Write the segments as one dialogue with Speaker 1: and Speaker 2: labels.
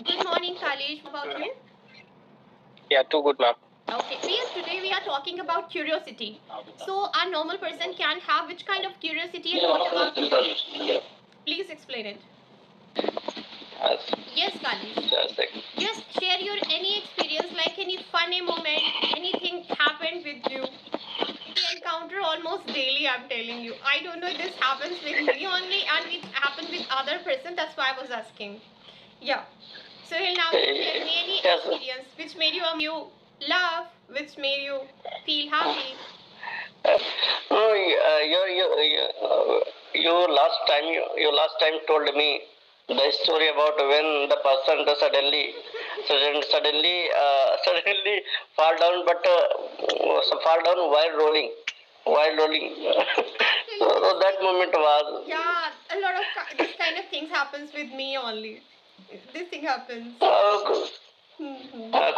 Speaker 1: Good morning, Kalesh. How about you?
Speaker 2: Yeah, too good, ma'am.
Speaker 1: Okay, today we are talking about curiosity. So, a normal person can have which kind of curiosity and what about you? Please explain it. Yes, Kalesh. Just share your any experience, like any funny moment, anything happened with you. We encounter almost daily. I'm telling you. I don't know if this happens with me only, and it happened with other person. That's why I was asking. Yeah. So now share me any
Speaker 2: Yes.
Speaker 1: experience which made you laugh, which made you feel happy.
Speaker 2: No, you last time told me the story about when the person suddenly fall down, but fall down while rolling. So that moment was.
Speaker 1: Yeah, a lot of this kind of things happens with me only. This thing happens.
Speaker 2: Could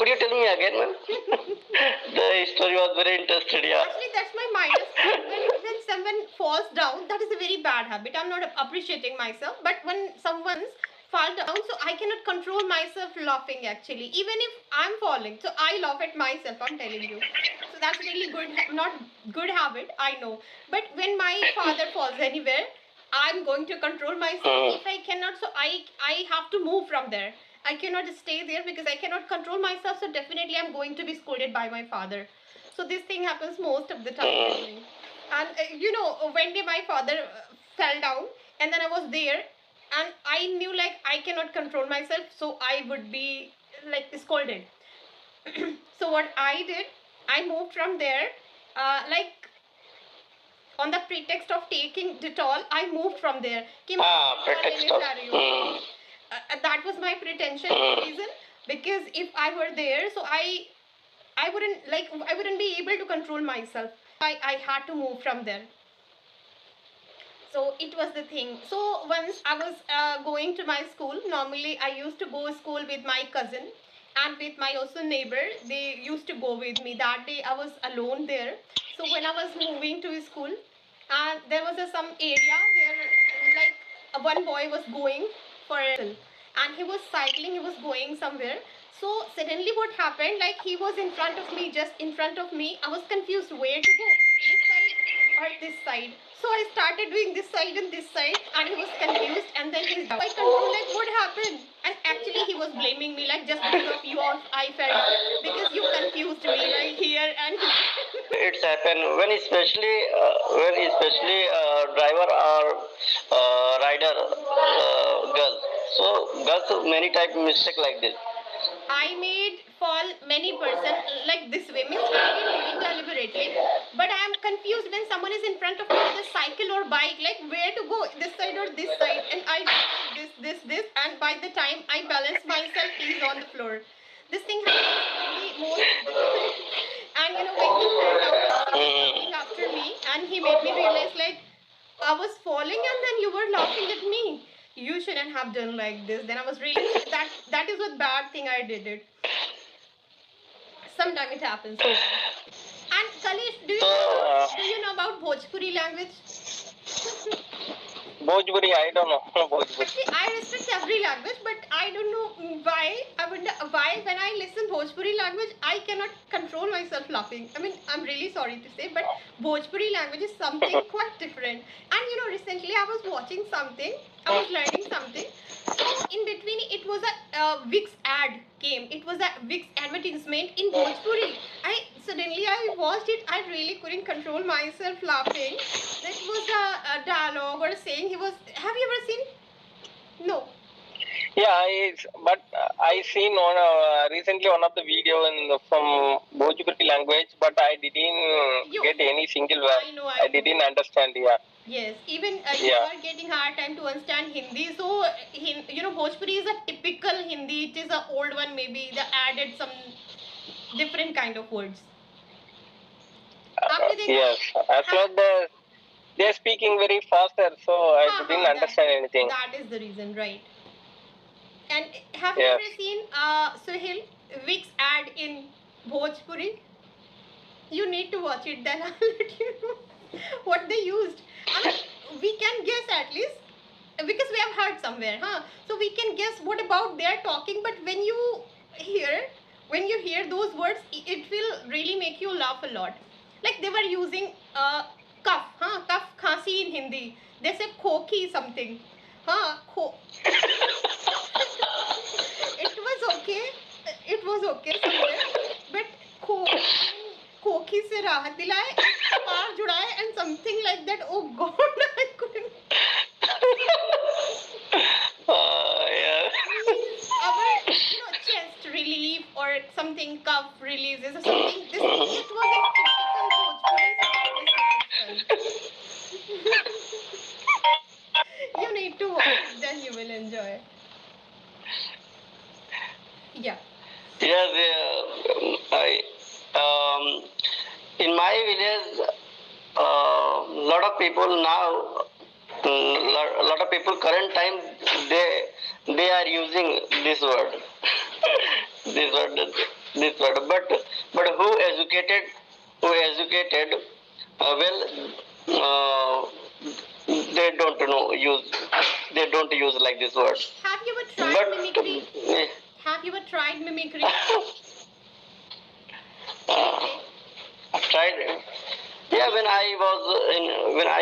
Speaker 2: you tell me again, ma'am? The story was very interested. Yeah.
Speaker 1: Actually, that's my minus point. When someone falls down, that is a very bad habit. I'm not appreciating myself, but when someone's fall down, so I cannot control myself laughing actually. Even if I'm falling, so I laugh at myself. I'm telling you. So that's really good, not good habit. I know, but when my father falls anywhere, I'm going to control myself. If I cannot, so I have to move from there. I cannot stay there because I cannot control myself. So definitely, I'm going to be scolded by my father. So this thing happens most of the time with me. And one day my father fell down, and then I was there, and I knew like I cannot control myself, so I would be like scolded. So what I did, I moved from there, like on the pretext of taking Dettol, I moved from there. कि मैं Dettol
Speaker 2: pretext
Speaker 1: लेने
Speaker 2: of.
Speaker 1: जा रही हूँ. That was my pretension reason, because if I were there, so I wouldn't be able to control myself. I had to move from there. So it was the thing. So once I was going to my school. Normally I used to go to school with my cousin and with my also neighbor. They used to go with me. That day I was alone there. So when I was moving to school, and there was some area where like one boy was going for and he was cycling. He was going somewhere. So suddenly what happened? Like he was in front of me, just in front of me. I was confused where to go. This side or this side. So I started doing this side and this side, and he was confused. And then he's I control like what happened? And actually he was blaming me like just because of you I fell down because you confused me like here and
Speaker 2: It's happened when especially driver or rider girls. So girls many type mistake like this.
Speaker 1: I made fall many person like this way. Means I didn't do it deliberately, but I am confused when someone is in front of me with a cycle or bike. Like where to go, this side or this side, and I do like this, and by the time I balance myself, he's on the floor. This thing happens with me most of the time. And when he fell down, he was coming after me, and he made me realize like I was falling, and then you were laughing at me. You shouldn't have done like this. Then I was really that is what bad thing I did it. Sometimes it happens. And Kalesh, do you know about Bhojpuri language?
Speaker 2: Bhojpuri, I don't know. Bhojpuri.
Speaker 1: Actually, I respect every language, but I don't know why. I wonder why when I listen Bhojpuri language, I cannot control myself laughing. I mean, I'm really sorry to say, but Bhojpuri language is something quite different. And recently I was watching something, I was learning something. So in between, it was a Vicks ad came. It was a Vicks advertisement in Bhojpuri. I watched it. I really couldn't control myself laughing. That was a dialogue or a saying. He was. Have you ever seen? No.
Speaker 2: Yeah, but I seen recently one of the video from Bhojpuri language, but I didn't get any single word.
Speaker 1: I know.
Speaker 2: I didn't understand. Yeah.
Speaker 1: Yes, even you are getting hard time to understand Hindi. So, Bhojpuri is a typical Hindi. It is an old one. Maybe they added some different kind of words.
Speaker 2: Yes, as well they're speaking very faster, so I didn't understand anything.
Speaker 1: That is the reason, right? And have you ever seen Suhail Vicks ad in Bhojpuri? You need to watch it, then I'll let you know what they used. I mean, we can guess at least. because we have heard somewhere, huh? So we can guess what about they're talking, but hear when you hear those words, it will really make you laugh a lot. Like they were using cough, huh? Cough, khasi in Hindi. They say khoki something, huh? It was okay. It was okay somewhere, but खो खोखी से राहत दिलाए, पार जुड़ाए, and something like that. Oh God, I couldn't.
Speaker 2: Yeah.
Speaker 1: Means our chest relief or something, cough releases or something. This it was a typical Bhojpuri song. You need to watch it, then you will enjoy. Yeah.
Speaker 3: Yes, in my village, lot of people now, lot of people current time they are using this word, this word, this word. But who educated, well, they don't know use, they don't use like this word.
Speaker 1: Have you ever tried
Speaker 3: But
Speaker 1: mimicry? Have you ever tried mimicry?
Speaker 3: Tried. Yeah, when I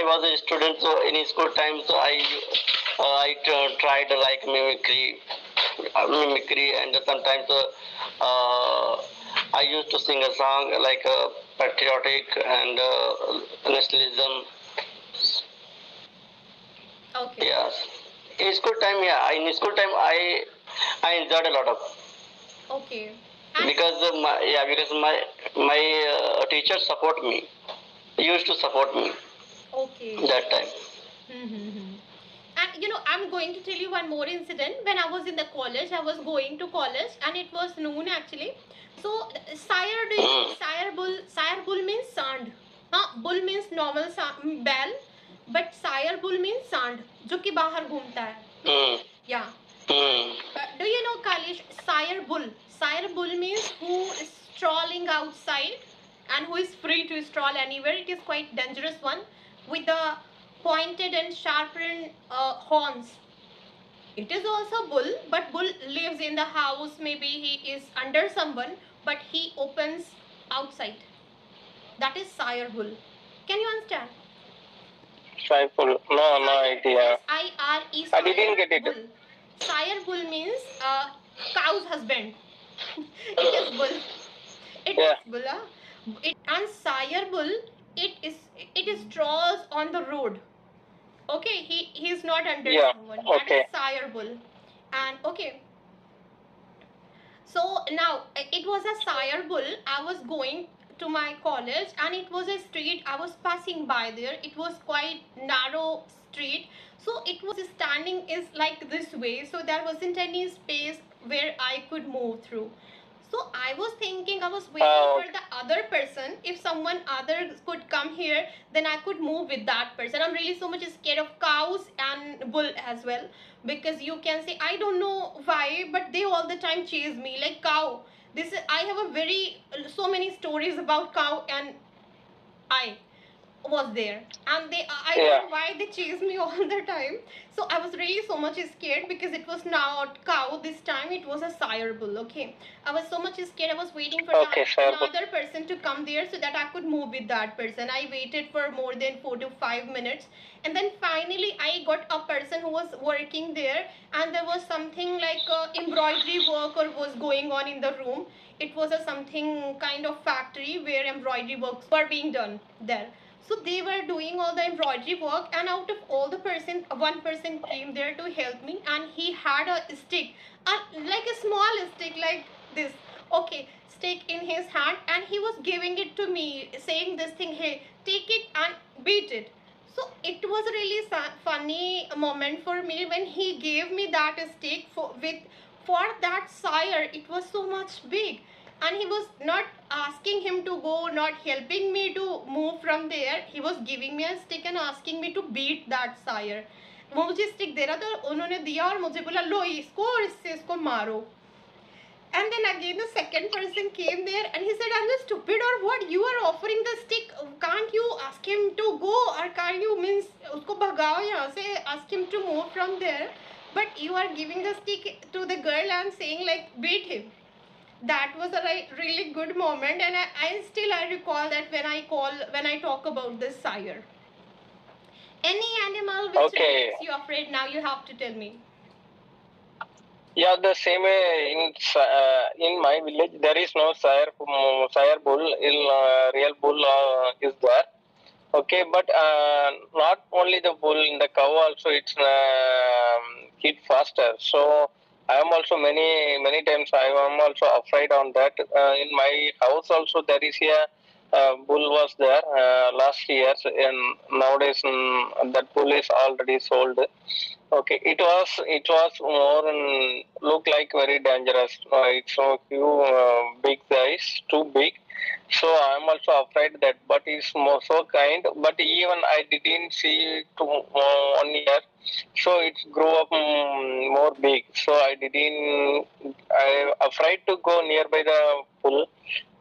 Speaker 3: was a student, so in school time, so I tried like mimicry, and sometimes I used to sing a song like patriotic and nationalism.
Speaker 1: Okay.
Speaker 3: Yes. In school time, yeah, in school time I enjoyed a lot of.
Speaker 1: Okay. And
Speaker 3: Because my teacher support me. He used to support me
Speaker 1: okay.
Speaker 3: that time.
Speaker 1: And I'm going to tell you one more incident. When I was in the college, I was going to college, and it was noon actually. So sire, do you sire bull? Sire bull means sand. Bull means normal bell, but sire bull means sand, जो कि बाहर घूमता है.
Speaker 3: Hmm.
Speaker 1: Yeah.
Speaker 3: Hmm.
Speaker 1: Do you know, Kalish, sire bull? Sire bull means who is strolling outside and who is free to stroll anywhere. It is quite dangerous one with the pointed and sharpened horns. It is also bull, but bull lives in the house. Maybe he is under someone, but he opens outside. That is sire bull. Can you understand?
Speaker 2: Shyful. No idea.
Speaker 1: S-I-R-E.
Speaker 2: I didn't get it.
Speaker 1: Bull. Sire bull means cow's husband. It is bull. It
Speaker 2: Yeah.
Speaker 1: is bull. And sire bull, it is strolls on the road. Okay, he is not under
Speaker 2: Yeah,
Speaker 1: someone. That
Speaker 2: okay.
Speaker 1: is sire bull. And okay. So now it was a sire bull. I was going to my college, and it was a street. I was passing by there. It was quite narrow street. So it was standing is like this way. So there wasn't any space where I could move through. So I was thinking, I was waiting for the other person. If someone other could come here, then I could move with that person. I'm really so much scared of cows and bull as well, because you can say, I don't know why, but they all the time chase me like cow. I have so many stories about cow, and I was there, and I don't know why they chased me all the time. So I was really so much scared, because it was not cow this time, it was a sire bull. Okay, I was so much scared. I was waiting for another person to come there so that I could move with that person. I waited for more than 4 to 5 minutes, and then finally I got a person who was working there, and there was something like embroidery work or was going on in the room. It was a something kind of factory where embroidery works were being done there. So they were doing all the embroidery work, and out of all the person, one person came there to help me, and he had a stick, like a small stick like this. Okay, stick in his hand, and he was giving it to me, saying this thing, hey, take it and beat it. So it was a really funny moment for me when he gave me that stick for that sire. It was so much big, and he was not asking him to go, not helping me to move from there. He was giving me a stick and asking me to beat that sire. वो मुझे stick दे रहा था, उन्होंने दिया और मुझे बोला लो इसको और इससे इसको मारो. And then again the second person came there and he said, are you stupid or what? You are offering the stick. Can't you ask him to go, or can't you means usko bhagao yahan se, ask him to move from there? But you are giving the stick to the girl and saying like beat him. That was a really good moment, and I recall that when I talk about this sire. Any animal which
Speaker 2: Okay.
Speaker 1: makes you afraid now, you have to tell me.
Speaker 2: Yeah, the same way in my village there is no sire bull. Real bull is there. Okay, but not only the bull, in the cow also it's hit faster. So I am also many times I am also afraid on that. In my house also there is a bull was there last year, and nowadays that bull is already sold. Okay, it was more look like very dangerous. It's so few big size, too big. So I'm also afraid that, but it's more so kind. But even I didn't see it to 1 year, so it grew up more big. So I didn't. I afraid to go nearby the pool.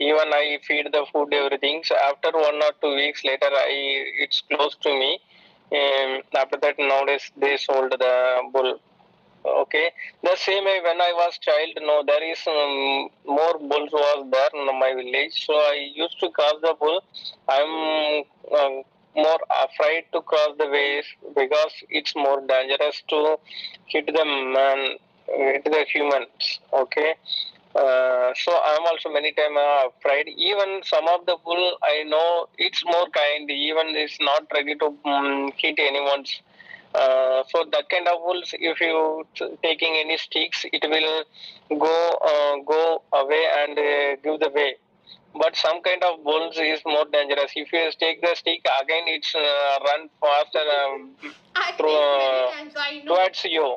Speaker 2: Even I feed the food everything. So after 1 or 2 weeks later, it's close to me. After that, nowadays they sold the bull. Okay, the same way when I was child, no, there is more bulls was there in my village. So I used to cross the bull. I'm more afraid to cross the ways because it's more dangerous to hit them and hit the humans. Okay, so I'm also many times afraid. Even some of the bull I know it's more kind. Even it's not ready to hit anyone's. So that kind of wolves, if you taking any sticks, it will go away and give the way. But some kind of bulls is more dangerous. If you take the stick again, it's run faster
Speaker 1: I
Speaker 2: through,
Speaker 1: faced many times. I know.
Speaker 2: towards you.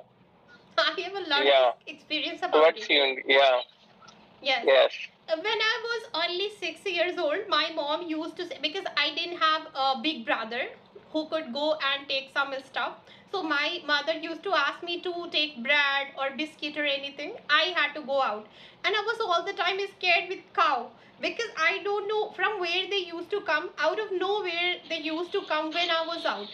Speaker 1: I have a lot
Speaker 2: Yeah.
Speaker 1: of experience about
Speaker 2: Towards
Speaker 1: it.
Speaker 2: you. Yeah.
Speaker 1: Yes.
Speaker 2: Yes.
Speaker 1: When I was only 6 years old, my mom used to say, because I didn't have a big brother who could go and take some stuff. So my mother used to ask me to take bread or biscuit or anything. I had to go out, and I was all the time scared with cow, because I don't know from where they used to come. Out of nowhere, they used to come when I was out,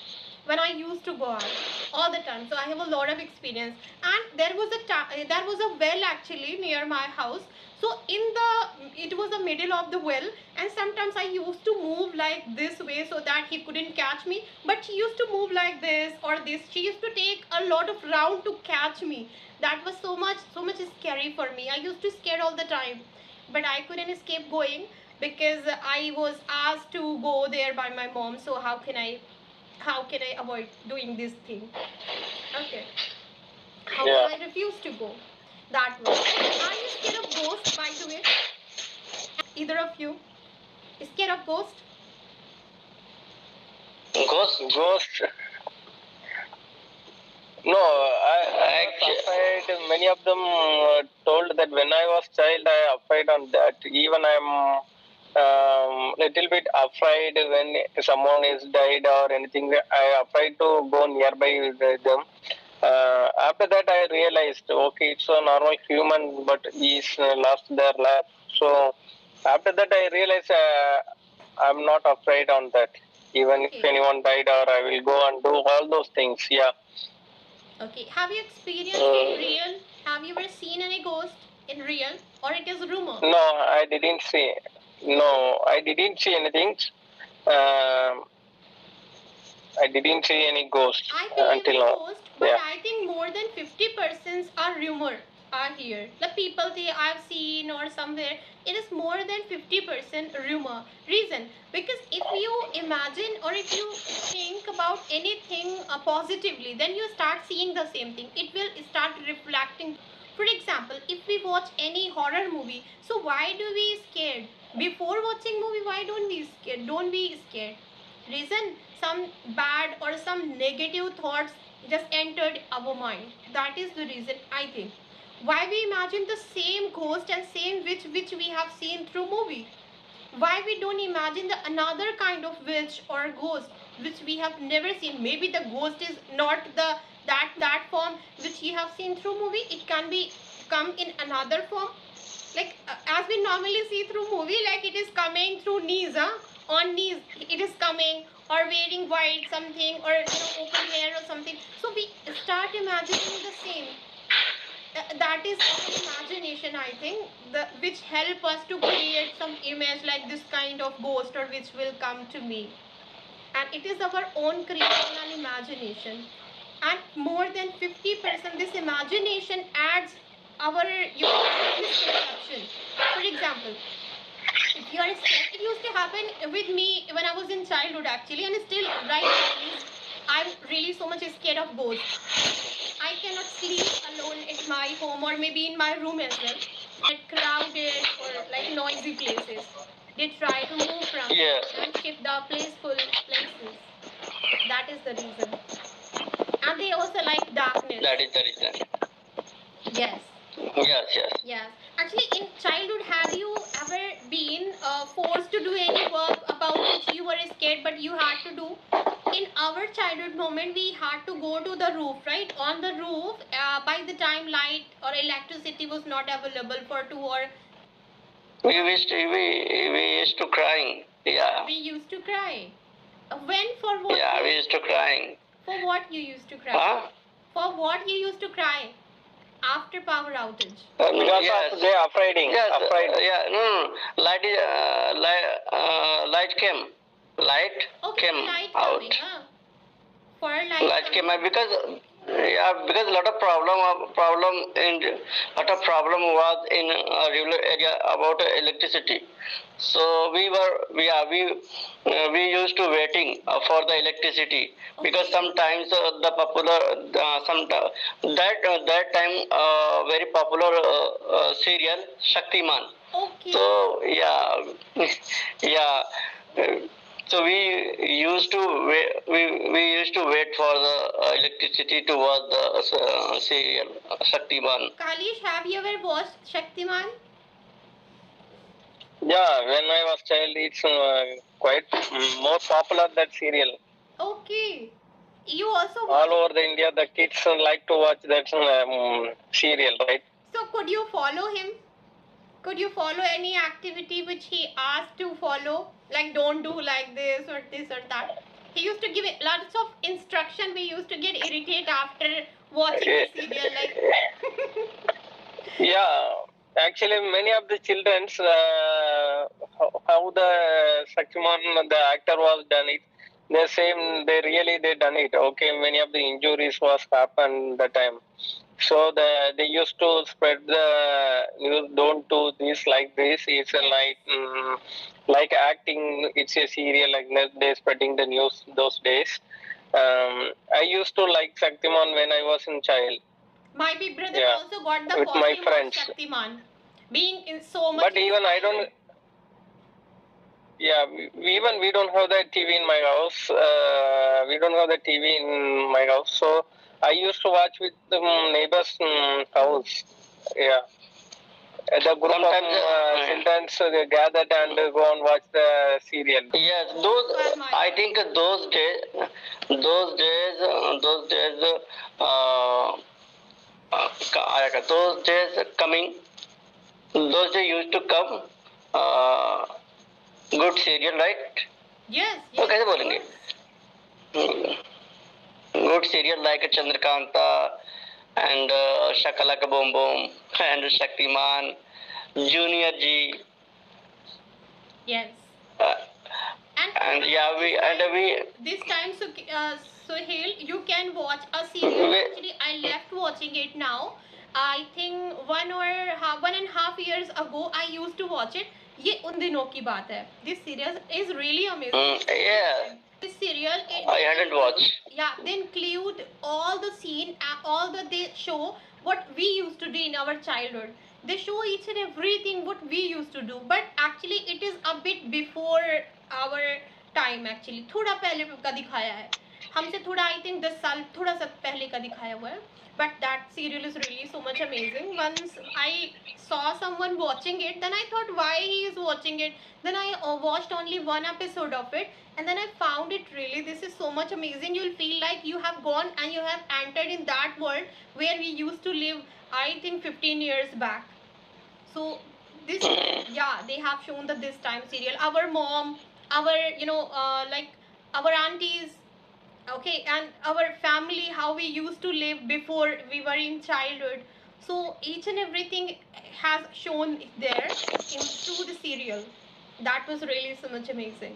Speaker 1: when I used to go out all the time. So I have a lot of experience. And there was a well actually near my house. So it was the middle of the well, and sometimes I used to move like this way so that he couldn't catch me. But she used to move like this or this. She used to take a lot of round to catch me. That was so much scary for me. I used to scare all the time, but I couldn't escape going because I was asked to go there by my mom. So how can I avoid doing this thing? Okay. How
Speaker 2: Yeah.
Speaker 1: can I refuse to go? That way. Are you scared of ghosts, by the way? Either of you? Scared of ghost?
Speaker 2: Ghost. No, I afraid. Many of them told that when I was child, I afraid on that. Even I'm little bit afraid when someone is died or anything. I afraid to go nearby with them. After that, I realized, okay, it's a normal human, but he's lost their life. So after that, I realized I'm not afraid on that. Even if
Speaker 1: Okay.
Speaker 2: anyone died, or I will go and do all those things. Yeah.
Speaker 1: Okay. Have you experienced in real? Have you ever seen any ghost in real? Or it is rumor?
Speaker 2: No, I didn't see. No, I didn't see anything. Um, I didn't see any ghost
Speaker 1: I believe
Speaker 2: until
Speaker 1: in
Speaker 2: now.
Speaker 1: ghost, but
Speaker 2: Yeah.
Speaker 1: I think more than 50% are rumor are here. The people they I've seen or somewhere, it is more than 50% rumor. Reason, because if you imagine or if you think about anything positively, then you start seeing the same thing. It will start reflecting. For example, if we watch any horror movie, so why do we scared? Before watching movie, why don't we scared? Don't be scared. Reason, some bad or some negative thoughts just entered our mind. That is the reason, I think, why we imagine the same ghost and same witch which we have seen through movie. Why we don't imagine the another kind of witch or ghost which we have never seen? Maybe the ghost is not the that form which you have seen through movie. It can be come in another form. Like as we normally see through movie, like it is coming through knees, huh? On knees it is coming, or wearing white something, or open hair or something. So we start imagining the same. That is our imagination, I think, which help us to create some image like this kind of ghost, or which will come to me. And it is our own creation and imagination. And more than 50% this imagination adds our misconception. For example, if you are scared, it used to happen with me when I was in childhood actually, and still right now is I'm really so much scared of ghosts. I cannot sleep alone at my home, or maybe in my room as well, at crowded or like noisy places. They try to move from
Speaker 3: Yeah,
Speaker 1: and shift the placeful places. That is the reason. And they also like darkness.
Speaker 3: that is the reason.
Speaker 1: Yes.
Speaker 3: Yes, yes.
Speaker 1: Yes. Actually, in childhood, have you ever been forced to do any work about which you were scared but you had to do? In our childhood moment, we had to go to the roof, right? On the roof, by the time light or electricity was not available for 2 or
Speaker 3: We used to crying. Yeah.
Speaker 1: we used to cry. When? For what?
Speaker 3: Yeah, we used to crying.
Speaker 1: For what you used to cry?
Speaker 3: Huh?
Speaker 1: For what you used to cry? After power outage.
Speaker 2: Because
Speaker 3: Yes.
Speaker 2: of they afraid.
Speaker 3: Yes,
Speaker 2: Afraid.
Speaker 3: yeah, no, light is, light came. Light
Speaker 1: Okay,
Speaker 3: came
Speaker 1: light
Speaker 3: out.
Speaker 1: coming, huh? For light
Speaker 3: Light came
Speaker 1: coming.
Speaker 3: out because a lot of problem was in rural area about electricity. So we used to waiting for the electricity because
Speaker 1: Okay.
Speaker 3: sometimes the popular that time very popular serial Shaktiman.
Speaker 1: Okay.
Speaker 3: So yeah, yeah. So we used to wait for the electricity to watch the serial Shaktiman.
Speaker 1: Kalish, have you ever watched Shaktiman?
Speaker 2: Yeah, when I was child, it's quite more popular that serial.
Speaker 1: Okay. You also
Speaker 2: All
Speaker 1: watched.
Speaker 2: over the India, the kids like to watch that serial, right?
Speaker 1: So could you follow him? Could you follow any activity which he asked to follow? Like don't do like this or that. He used to give it lots of instruction. We used to get irritated after watching the serial. Like
Speaker 2: Yeah, actually, many of the children's how the Shaktiman, the actor was done it. The same, they done it. Okay, many of the injuries was happened that time. So they used to spread the news. Don't do this like this. It's a like acting. It's a serial like that. They spreading the news those days. I used to like Shaktiman when I was in child.
Speaker 1: my big brother
Speaker 2: Yeah,
Speaker 1: also got the
Speaker 2: with my
Speaker 1: costume of
Speaker 2: friends.
Speaker 1: Shaktiman. Being in so much.
Speaker 2: But even I don't. Yeah, even we don't have that TV in my house. We don't have the TV in my house, so I used to watch with the neighbors' house. Yeah, the group
Speaker 3: Sometimes,
Speaker 2: of children they gathered and go and watch the serial.
Speaker 3: Yes, I think those days coming, those days used to come. Good serial, right?
Speaker 1: Yes.
Speaker 3: तो कैसे बोलेंगे? Good serial like Chandrakanta and Shakalaka Boom Boom and Shaktiman, Junior G.
Speaker 1: Yes.
Speaker 3: And yeah, we
Speaker 1: This time, Sohail, you can watch a serial. Actually, I left watching it now. I think 1.5 years ago, I used to watch it. ये उन दिनों की बात है. This serial is really amazing.
Speaker 3: yeah,
Speaker 1: This serial,
Speaker 3: I hadn't watched.
Speaker 1: yeah, they include all the scene, all the they show what we used to do in our childhood. They show each and everything what we used to do, but actually it is a bit before our time actually. थोड़ा पहले का दिखाया है. हमसे थोड़ा I think 10 साल थोड़ा सा पहले का दिखाया हुआ है. But that serial is really so much amazing. Once I saw someone watching it, then I thought why he is watching it. Then I watched only one episode of it, and then I found it really this is so much amazing. You'll feel like you have gone and you have entered in that world where we used to live, I think 15 years back. So this, yeah, they have shown the this time serial. Our mom, our, like our aunties, okay, and our family, how we used to live before we were in childhood. So each and everything has shown there in through the serial. That was really so much amazing.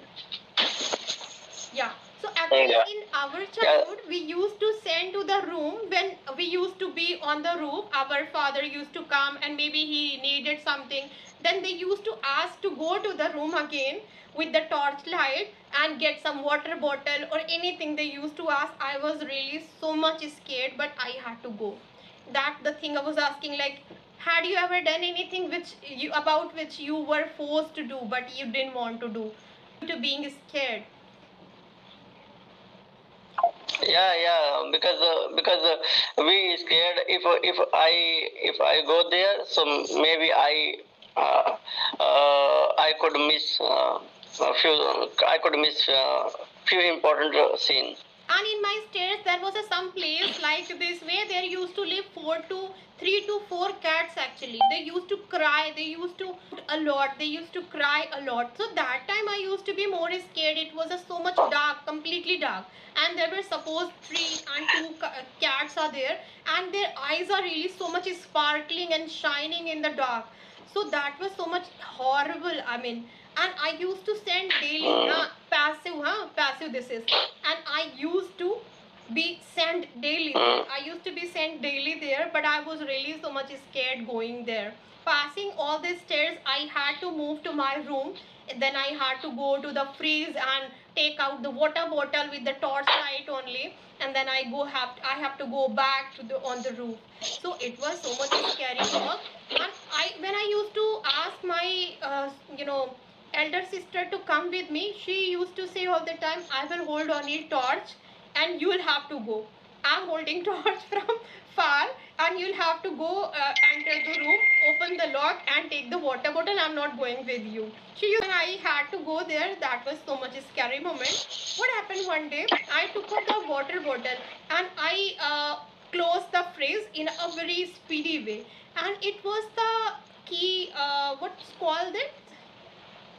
Speaker 1: Yeah. So actually,
Speaker 2: Yeah.
Speaker 1: in our
Speaker 3: Yeah.
Speaker 1: childhood, we used to send to the room when we used to be on the roof. Our father used to come and maybe he needed something. Then they used to ask to go to the room again with the torchlight and get some water bottle or anything they used to ask. I was really so much scared, but I had to go. That the thing I was asking, like, had you ever done anything which you about which you were forced to do but you didn't want to do due to being scared?
Speaker 3: Yeah, because we scared if I go there, so maybe I could miss a few. I could miss few important scenes.
Speaker 1: And in my states there was some place like this where there used to live 3 to 4 cats. Actually, they used to cry, they used to a lot, they used to cry a lot. So that time I used to be more scared. It was so much dark, completely dark, and there were suppose 3 and 2 cats are there, and their eyes are really so much sparkling and shining in the dark. So that was so much horrible, I mean. And I used to send daily, passive, passive this is. And I used to be sent daily. I used to be sent daily there, but I was really so much scared going there. Passing all these stairs, I had to move to my room. Then I had to go to the freeze and take out the water bottle with the torch light only. And then I have to go back to the on the roof. So it was so much scary work. And when I used to ask my elder sister to come with me, she used to say all the time, I will hold on your torch and you will have to go. I'm holding torch from far and you'll have to go enter the room, open the lock and take the water bottle. I'm not going with you. She used, and I had to go there. That was so much a scary moment. What happened one day, I took out the water bottle and I closed the fridge in a very speedy way. And it was the key, what's called it?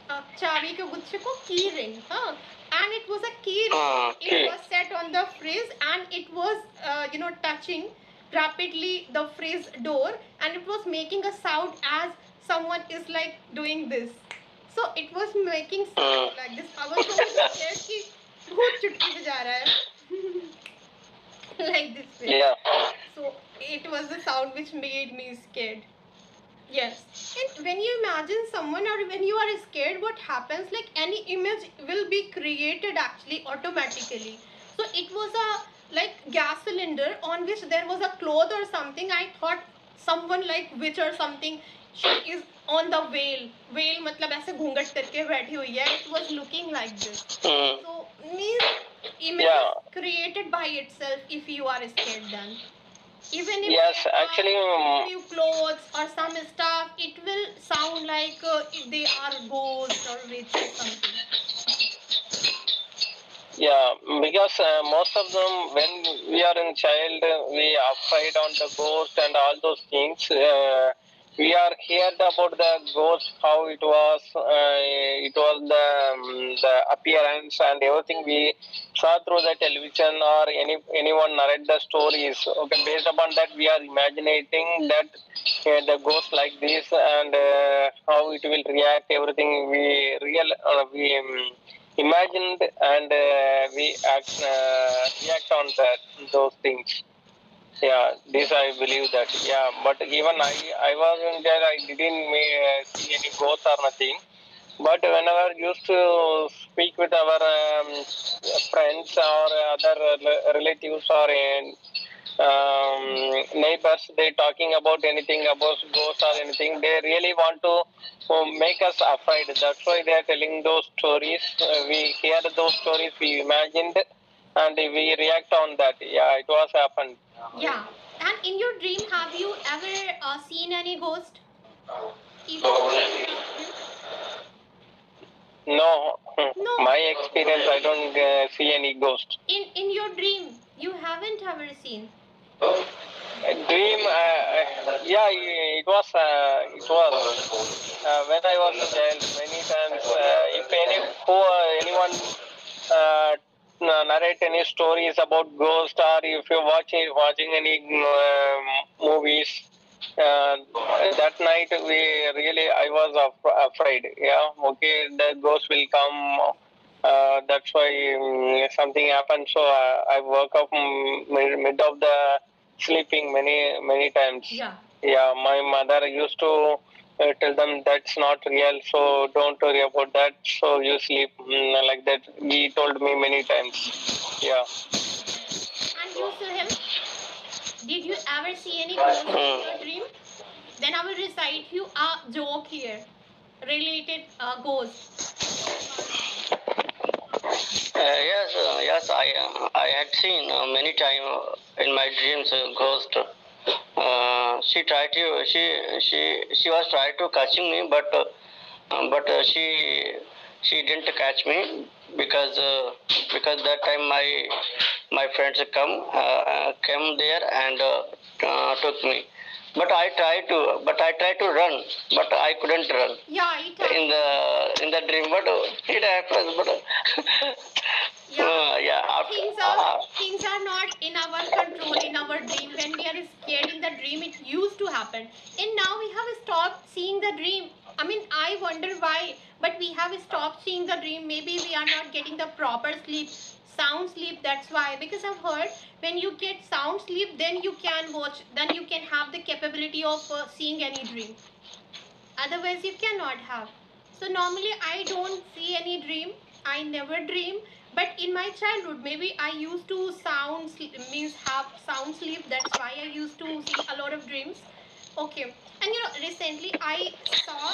Speaker 1: चाबी के गुच्छे को key ring, and it was a key ring. It was set on the fridge and it was touching rapidly the fridge door, and it was making a sound as someone is like doing this. So it was making sound like this. I was so scared कि भूत चुटकी बजा रहा है like this way.
Speaker 2: Yeah.
Speaker 1: So it was the sound which made me scared. Yes. And when you imagine someone or when you are scared, what happens? Like any image will be created actually automatically. So it was a like gas cylinder on which there was a cloth or something. I thought someone like witch or something. She is on the veil. Veil मतलब ऐसे घूंघट करके बैठी हुई है. It was looking like this. So means image
Speaker 2: Yeah.
Speaker 1: is created by itself if you are scared then. Even if
Speaker 2: Yes,
Speaker 1: there are
Speaker 2: actually,
Speaker 1: few clothes or some stuff, it will sound like if they are ghosts or witch or something.
Speaker 2: yeah, because most of them, when we are in child, we are afraid on the ghost and all those things. We are heard about the ghost, how it was the appearance and everything we saw through the television or anyone narrate the stories. Okay, based upon that, we are imagining that the ghost like this and how it will react. Everything we imagined and we react on those things. Yeah, this I believe that. Yeah, but even I wasn't there. I didn't see any ghosts or nothing. But whenever used to speak with our friends or other relatives or neighbors, they talking about anything about ghosts or anything. They really want to make us afraid. That's why they are telling those stories. We hear those stories, we imagined, and we react on that. Yeah, it was happened.
Speaker 1: Yeah. And in your dream, have you ever seen any ghost? Even if
Speaker 2: No,
Speaker 1: no.
Speaker 2: my experience, I don't see any ghost.
Speaker 1: In your dream, you haven't ever seen.
Speaker 2: Dream, yeah, it was. When I was a child. Many times, if anyone narrate any stories about ghost, or if you're watching any movies, that night I was afraid. Yeah, okay, the ghost will come. That's why something happened. So I woke up mid of the sleeping many times.
Speaker 1: Yeah.
Speaker 2: Yeah, my mother used to tell them that's not real, so don't worry about that. So you sleep like that. He told me many times. Yeah.
Speaker 1: And you, Suhail, did you ever see any ghost in your dream? Then I will recite you a joke here related ghost.
Speaker 3: Yes, I had seen many times in my dreams ghost. She was trying to catching me, but she didn't catch me because that time my friends came there and took me. But I tried to run, but I couldn't run
Speaker 1: Yeah, it happens.
Speaker 3: in the dream. But it happens. But yeah,
Speaker 1: Things are not in our control in our dream. When we are scared in the dream, it used to happen, and now we have stopped seeing the dream. I mean, I wonder why, but we have stopped seeing the dream. Maybe we are not getting the proper sleep, sound sleep. That's why, because I've heard when you get sound sleep, then you can watch, then you can have the capability of seeing any dream. Otherwise you cannot have. So normally I don't see any dream, I never dream. But in my childhood, maybe I used to means have sound sleep. That's why I used to see a lot of dreams. Okay. And recently I saw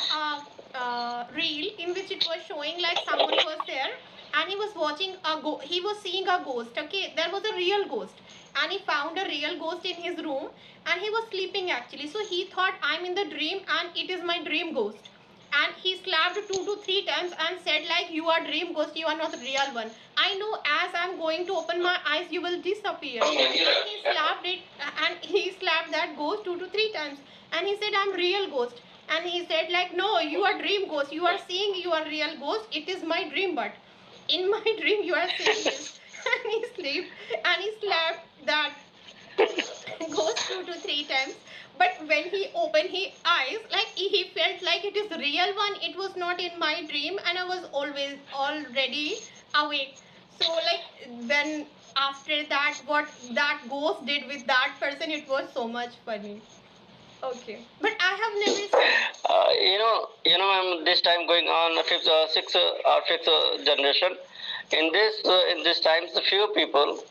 Speaker 1: a reel in which it was showing like someone was there, and he was watching he was seeing a ghost. Okay, there was a real ghost, and he found a real ghost in his room, and he was sleeping actually. So he thought, I'm in the dream and it is my dream ghost. And he slapped 2 to 3 times and said like, you are dream ghost, you are not the real one. I know, as I'm going to open my eyes you will disappear. And he slapped it, and he slapped that ghost 2 to 3 times, and he said, I'm real ghost. And he said like, no, you are dream ghost, you are seeing you are real ghost, it is my dream. But in my dream you are seeing this. And he slept and he slapped that goes 2 to 3 times. But when he opened his eyes, like he felt like it is real one, it was not in my dream, and I was always already awake. So like, when after that, what that ghost did with that person, it was so much funny. Okay, but I have never seen.
Speaker 3: I'm this time going on sixth or fifth generation. In this times, few people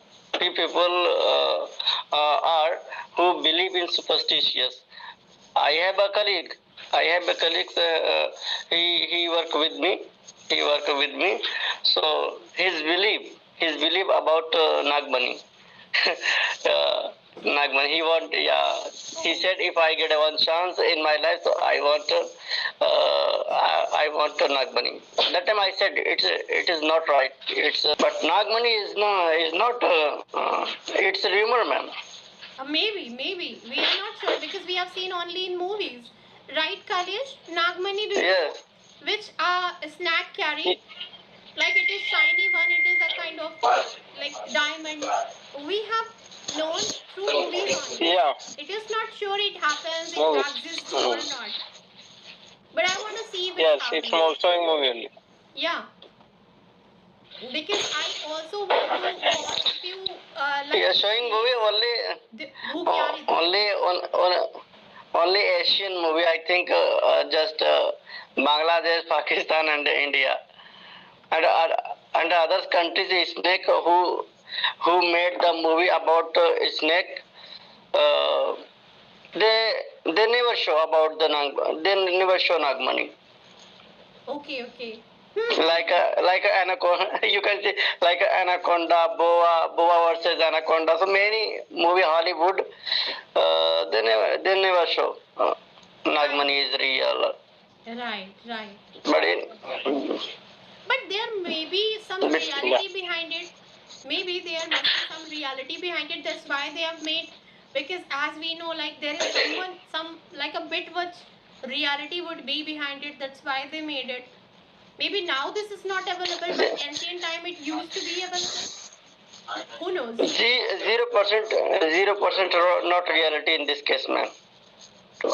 Speaker 3: are who believe in superstitious. I have a colleague. I have a colleague. He worked with me. He worked with me. So his belief about Nagbani. Nagman, he said if I get one chance in my life, so I want Nagmani. That time I said it is not right. But Nagmani is not it's a rumor, ma'am.
Speaker 1: Maybe we are not sure because we have seen only in movies, right, Kalesh? Nagmani, do you
Speaker 3: Yes.
Speaker 1: know which snack carry? Like it is shiny one, it is a kind of like diamond. We have known through movies only.
Speaker 2: Yeah.
Speaker 1: It is not sure it happens,
Speaker 2: Oh.
Speaker 1: it exists or not. But I want to see if it
Speaker 2: Yes,
Speaker 1: happens.
Speaker 2: it's more showing movie only.
Speaker 1: Yeah. Because I also want to watch few
Speaker 3: Yeah, showing movie only
Speaker 1: who carry them.
Speaker 3: only Asian movie. I think just Bangladesh, Pakistan, and India, and other countries snake who made the movie about snake. Uh, they never show about they never show Nagmani.
Speaker 1: Okay.
Speaker 3: Like a anaconda. You can see like a anaconda, boa versus anaconda. So many movie Hollywood, they never show Nagmani is real.
Speaker 1: Right.
Speaker 3: But
Speaker 1: But there may be some reality behind it. Maybe there must be some reality behind it. That's why they have made Because as we know, like there is someone, some like a bit much reality would be behind it. That's why they made it. Maybe now this is not available, but ancient time it used to be available. Who knows?
Speaker 3: 0%, 0% not reality in this case, man.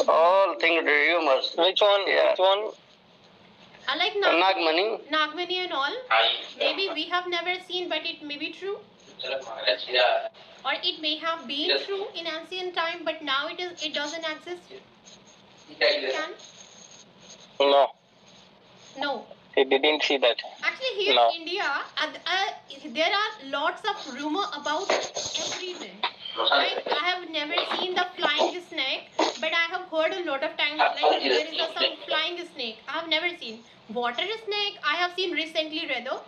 Speaker 3: All things rumors.
Speaker 2: Which one?
Speaker 3: Yeah.
Speaker 2: Which one?
Speaker 1: Like
Speaker 3: Nagmani.
Speaker 1: Nagmani and all. Maybe we have never seen, but it may be true. Or it may have been true in ancient time, but now it doesn't exist. It can?
Speaker 2: No,
Speaker 1: No.
Speaker 2: I didn't see that.
Speaker 1: Actually, here
Speaker 2: No.
Speaker 1: in India, there are lots of rumor about everything. Like I have never seen the flying snake, but I have heard a lot of times like there is some flying snake. I have never seen water snake. I have seen recently rather,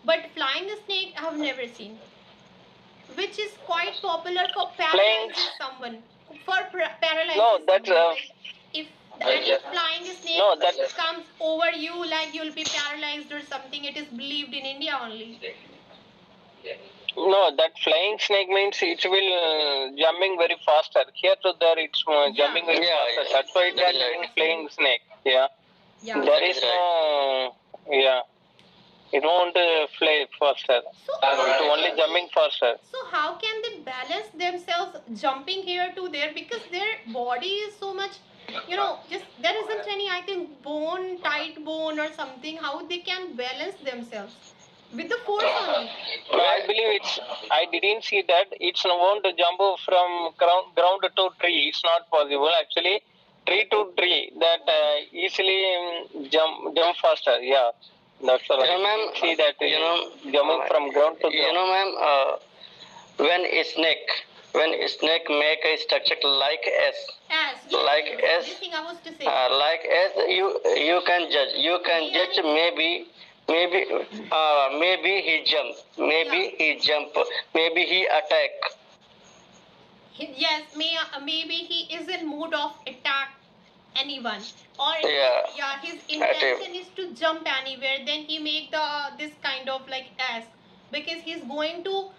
Speaker 1: but flying snake I have never seen, which is quite popular for paralyzing someone. For paralyzing
Speaker 2: No, that's
Speaker 1: someone. Like, if any flying snake
Speaker 2: No, that-
Speaker 1: comes over you, like you'll be paralyzed or something. It is believed in India only.
Speaker 2: no, that flying snake means it will jumping very faster. Here to there, it's jumping very
Speaker 3: Yeah,
Speaker 2: faster.
Speaker 3: yeah.
Speaker 2: That's why it is
Speaker 3: Right.
Speaker 2: flying snake. Yeah.
Speaker 1: Yeah.
Speaker 2: There is no. Yeah. It won't fly faster.
Speaker 1: So,
Speaker 2: It's only jumping faster.
Speaker 1: So how can they balance themselves jumping here to there, because their body is so much, just there isn't any, I think, tight bone or something. How they can balance themselves with the force only?
Speaker 2: No, I believe it's. I didn't see that. It's not want to jump from ground to tree. It's not possible. Actually, tree to tree that easily jump faster. Yeah, that's all.
Speaker 3: Ma'am,
Speaker 2: See that jumping from ground to ground.
Speaker 3: Ma'am, when a snake make a structure like S,
Speaker 1: As
Speaker 3: like S,
Speaker 1: this thing I was to say.
Speaker 3: like S, you can judge. You can judge maybe he jump, maybe he attack.
Speaker 1: Yes, maybe he is in mood of attack anyone, or
Speaker 3: Yeah.
Speaker 1: his intention is to jump anywhere. Then he make this kind of like S, because he's going to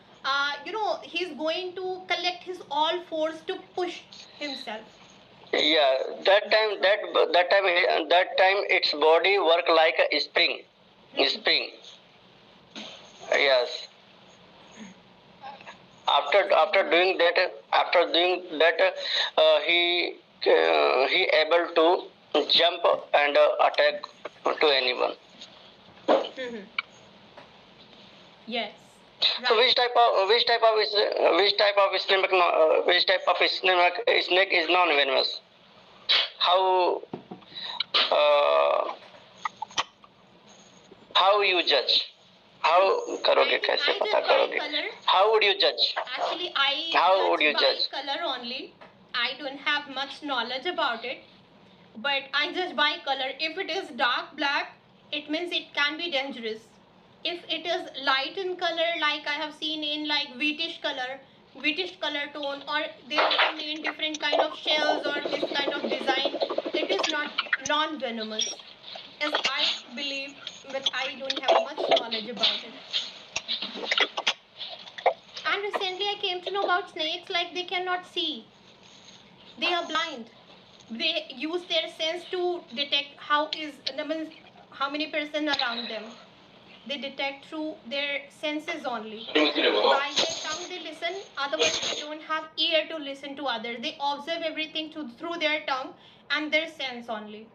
Speaker 1: he's going to collect his all force to push himself.
Speaker 3: Yeah, that time its body work like a spring. Yes. After doing that, he able to jump and attack to anyone.
Speaker 1: Yes.
Speaker 3: So which type of snake is non-venomous? How you judge? How करोगे कैसे पता करोगे? How would you judge?
Speaker 1: Actually,
Speaker 3: How would you
Speaker 1: judge
Speaker 3: judge?
Speaker 1: by color only. I don't have much knowledge about it, but I judge by color. If it is dark black, it means it can be dangerous. If it is light in color, like I have seen in like wheatish color tone, or there is in different kind of shells or this kind of design, it is not non-venomous, as I believe, but I don't have much knowledge about it. And recently I came to know about snakes, like they cannot see. They are blind. They use their sense to detect how many person around them. They detect through their senses only. By their tongue they listen, otherwise they don't have ear to listen to others. They observe everything through their tongue and their sense only.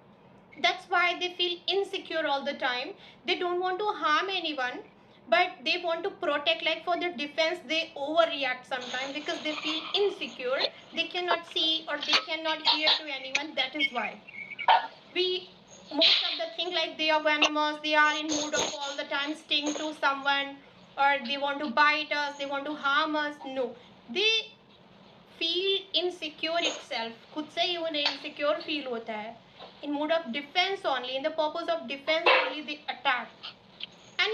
Speaker 1: That's why they feel insecure all the time. They don't want to harm anyone, but they want to protect, like for their defense they overreact sometimes because they feel insecure. They cannot see or they cannot hear to anyone. That is why most of the thing, like they are venomous, they are in mood of all the time sting to someone, or they want to bite us, they want to harm us. No, they feel insecure itself. खुद से ही उन्हें insecure feel होता है. In mood of defense only, in the purpose of defense only, they attack. And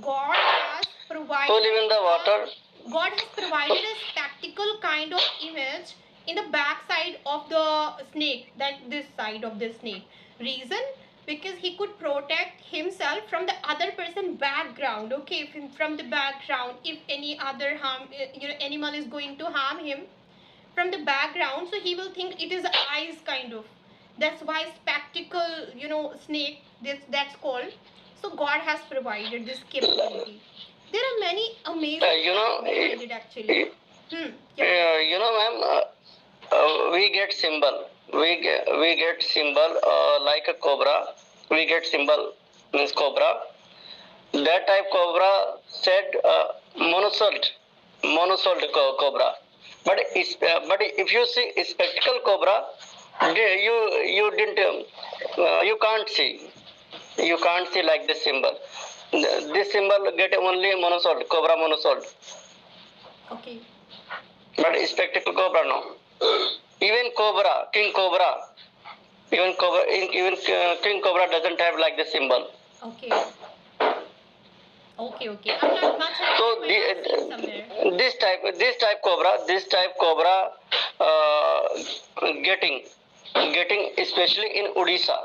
Speaker 1: God has provided.
Speaker 3: To live in the water.
Speaker 1: God has provided a spectacle kind of image in the back side of the snake, that this side of the snake. Reason? Because he could protect himself from the other person background. Okay, from the background, if any other animal is going to harm him, from the background, so he will think it is eyes kind of. That's why spectacle, snake, that's called. So God has provided this capability. There are many amazing
Speaker 3: You know,
Speaker 1: things behind it actually.
Speaker 3: ma'am, we get symbol. We get symbol like a cobra. We get symbol means cobra. That type cobra said monosold cobra. But if you see a spectacle cobra, you didn't you can't see. You can't see like this symbol. This symbol get only monosold cobra monosold.
Speaker 1: Okay.
Speaker 3: But spectacle cobra no. Even cobra, king cobra, even king cobra doesn't have like this symbol.
Speaker 1: Okay. Okay. I'm not much
Speaker 3: So
Speaker 1: somewhere.
Speaker 3: this type cobra, getting especially in Odisha.